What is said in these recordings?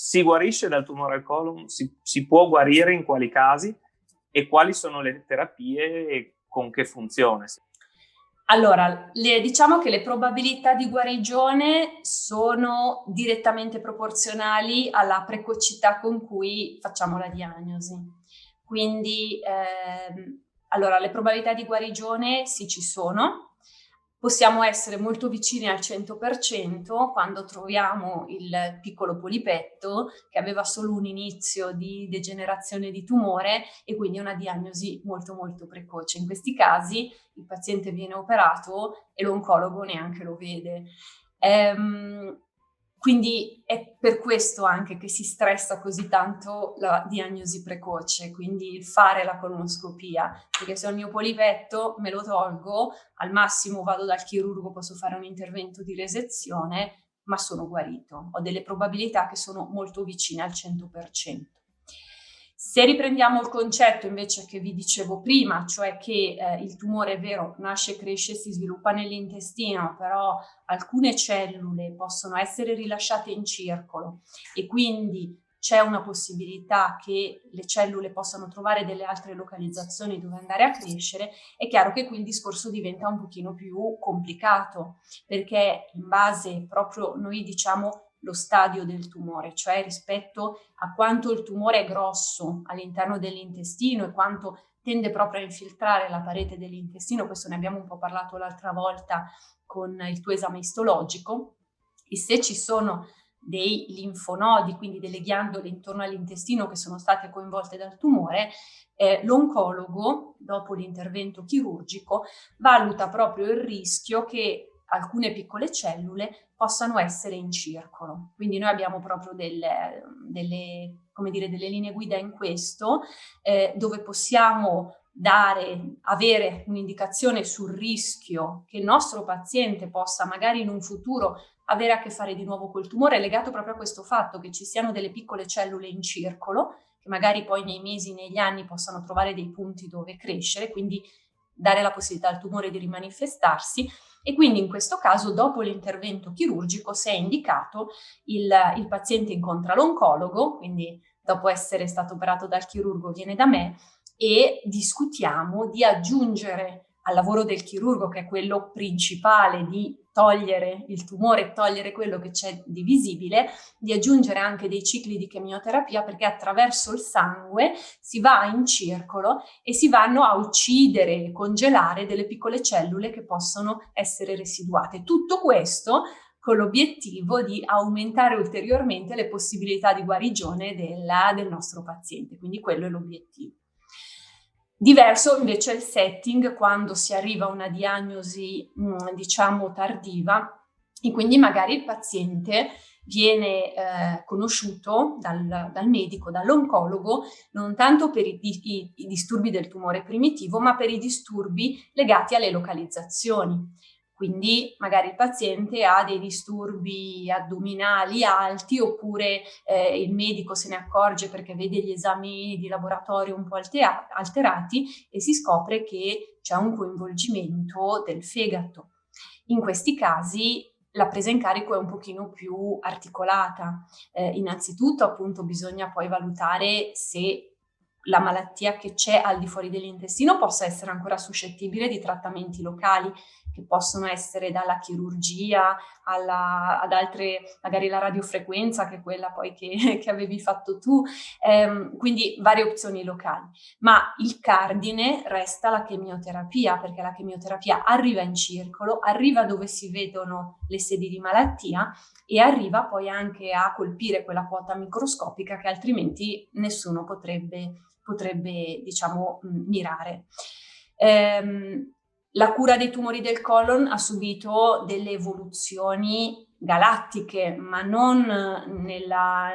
si guarisce dal tumore al colon? Si può guarire in quali casi? E quali sono le terapie e con che funzione? Allora, diciamo che le probabilità di guarigione sono direttamente proporzionali alla precocità con cui facciamo la diagnosi. Quindi, allora, le probabilità di guarigione sì, ci sono. Possiamo essere molto vicini al 100% quando troviamo il piccolo polipetto che aveva solo un inizio di degenerazione di tumore e quindi una diagnosi molto molto precoce. In questi casi il paziente viene operato e l'oncologo neanche lo vede. Quindi è per questo anche che si stressa così tanto la diagnosi precoce, quindi il fare la colonoscopia, perché se ho il mio polipetto me lo tolgo, al massimo vado dal chirurgo, posso fare un intervento di resezione, ma sono guarito. Ho delle probabilità che sono molto vicine al 100%. Se riprendiamo il concetto invece che vi dicevo prima, cioè che il tumore è vero, nasce, cresce, si sviluppa nell'intestino, però alcune cellule possono essere rilasciate in circolo e quindi c'è una possibilità che le cellule possano trovare delle altre localizzazioni dove andare a crescere, è chiaro che qui il discorso diventa un pochino più complicato, perché in base proprio, noi diciamo, lo stadio del tumore, cioè rispetto a quanto il tumore è grosso all'interno dell'intestino e quanto tende proprio a infiltrare la parete dell'intestino, questo ne abbiamo un po' parlato l'altra volta con il tuo esame istologico, e se ci sono dei linfonodi, quindi delle ghiandole intorno all'intestino che sono state coinvolte dal tumore, l'oncologo, dopo l'intervento chirurgico, valuta proprio il rischio che alcune piccole cellule possano essere in circolo. Quindi noi abbiamo proprio delle linee guida in questo, dove possiamo avere un'indicazione sul rischio che il nostro paziente possa magari in un futuro avere a che fare di nuovo col tumore, legato proprio a questo fatto che ci siano delle piccole cellule in circolo, che magari poi nei mesi, negli anni possano trovare dei punti dove crescere, quindi dare la possibilità al tumore di rimanifestarsi. E quindi in questo caso, dopo l'intervento chirurgico, se è indicato, il paziente incontra l'oncologo, quindi dopo essere stato operato dal chirurgo viene da me e discutiamo di aggiungere al lavoro del chirurgo, che è quello principale di togliere il tumore, togliere quello che c'è di visibile, di aggiungere anche dei cicli di chemioterapia, perché attraverso il sangue si va in circolo e si vanno a uccidere e congelare delle piccole cellule che possono essere residuate. Tutto questo con l'obiettivo di aumentare ulteriormente le possibilità di guarigione del nostro paziente, quindi quello è l'obiettivo. Diverso invece è il setting quando si arriva a una diagnosi, diciamo, tardiva, e quindi magari il paziente viene conosciuto dal medico, dall'oncologo, non tanto per i disturbi del tumore primitivo, ma per i disturbi legati alle localizzazioni. Quindi magari il paziente ha dei disturbi addominali alti, oppure il medico se ne accorge perché vede gli esami di laboratorio un po' alterati e si scopre che c'è un coinvolgimento del fegato. In questi casi la presa in carico è un pochino più articolata. Innanzitutto appunto bisogna poi valutare se la malattia che c'è al di fuori dell'intestino possa essere ancora suscettibile di trattamenti locali, che possono essere dalla chirurgia ad altre, magari la radiofrequenza, che è quella poi che avevi fatto tu, quindi varie opzioni locali. Ma il cardine resta la chemioterapia, perché la chemioterapia arriva in circolo, arriva dove si vedono le sedi di malattia e arriva poi anche a colpire quella quota microscopica che altrimenti nessuno potrebbe diciamo mirare. La cura dei tumori del colon ha subito delle evoluzioni galattiche, ma non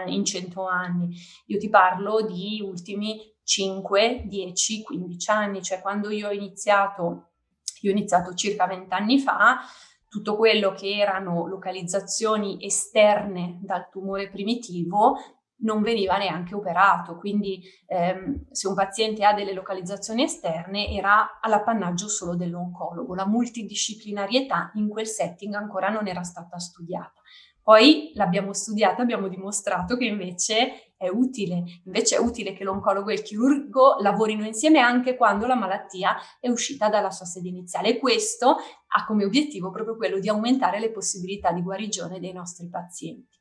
in 100 anni. Io ti parlo di ultimi 5, 10, 15 anni, cioè quando io ho iniziato circa 20 anni fa, tutto quello che erano localizzazioni esterne dal tumore primitivo non veniva neanche operato, quindi se un paziente ha delle localizzazioni esterne era all'appannaggio solo dell'oncologo. La multidisciplinarietà in quel setting ancora non era stata studiata. Poi l'abbiamo studiata, abbiamo dimostrato che invece è utile che l'oncologo e il chirurgo lavorino insieme anche quando la malattia è uscita dalla sua sede iniziale, e questo ha come obiettivo proprio quello di aumentare le possibilità di guarigione dei nostri pazienti.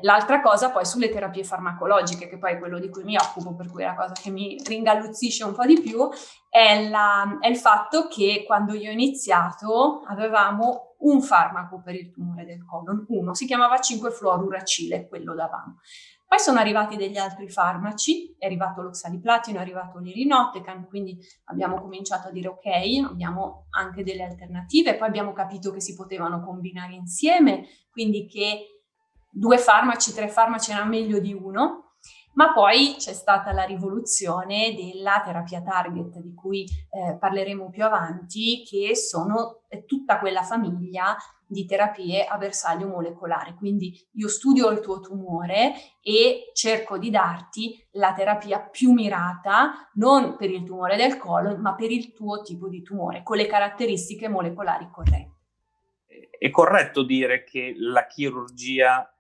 L'altra cosa poi sulle terapie farmacologiche, che poi è quello di cui mi occupo, per cui è la cosa che mi ringalluzzisce un po' di più, è il fatto che quando io ho iniziato avevamo un farmaco per il tumore del colon, uno, si chiamava 5-fluoruracile, quello davamo. Poi sono arrivati degli altri farmaci, è arrivato l'oxaliplatino, è arrivato l'irinotecan, quindi abbiamo cominciato a dire ok, abbiamo anche delle alternative, poi abbiamo capito che si potevano combinare insieme, quindi che 2 farmaci, 3 farmaci era meglio di uno, ma poi c'è stata la rivoluzione della terapia target, di cui parleremo più avanti, che sono tutta quella famiglia di terapie a bersaglio molecolare. Quindi io studio il tuo tumore e cerco di darti la terapia più mirata, non per il tumore del colon, ma per il tuo tipo di tumore, con le caratteristiche molecolari corrette. È corretto dire che la chirurgia,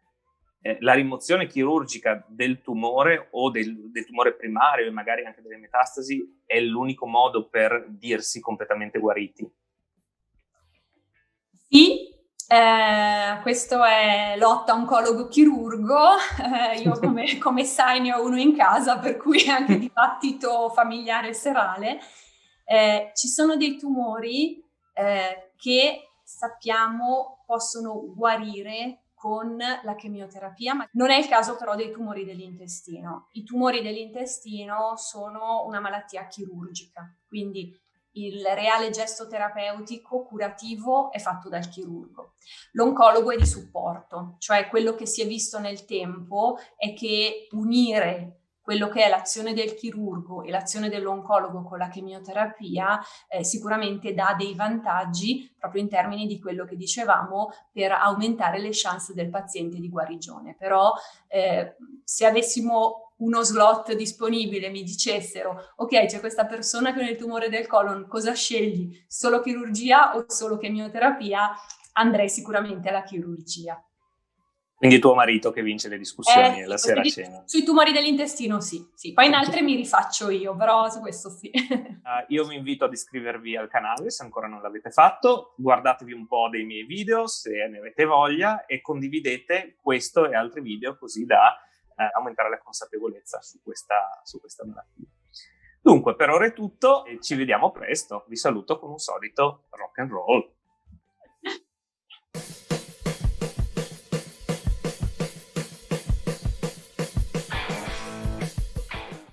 la rimozione chirurgica del tumore o del tumore primario e magari anche delle metastasi è l'unico modo per dirsi completamente guariti? Sì, questo è lotta oncologo-chirurgo, io come sai ne ho uno in casa, per cui è anche dibattito familiare serale. Ci sono dei tumori che sappiamo possono guarire con la chemioterapia, ma non è il caso però dei tumori dell'intestino. I tumori dell'intestino sono una malattia chirurgica, quindi il reale gesto terapeutico curativo è fatto dal chirurgo. L'oncologo è di supporto, cioè quello che si è visto nel tempo è che unire quello che è l'azione del chirurgo e l'azione dell'oncologo con la chemioterapia sicuramente dà dei vantaggi proprio in termini di quello che dicevamo per aumentare le chance del paziente di guarigione. Però se avessimo uno slot disponibile, mi dicessero ok, c'è questa persona che ha il tumore del colon, cosa scegli? Solo chirurgia o solo chemioterapia? Andrei sicuramente alla chirurgia. Quindi tuo marito che vince le discussioni Sì, la sera a cena. sui tumori dell'intestino sì. Poi in altre mi rifaccio io, però su questo sì. Io vi invito ad iscrivervi al canale se ancora non l'avete fatto, guardatevi un po' dei miei video se ne avete voglia e condividete questo e altri video così da aumentare la consapevolezza su questa malattia. Dunque, per ora è tutto e ci vediamo presto. Vi saluto con un solito rock and roll.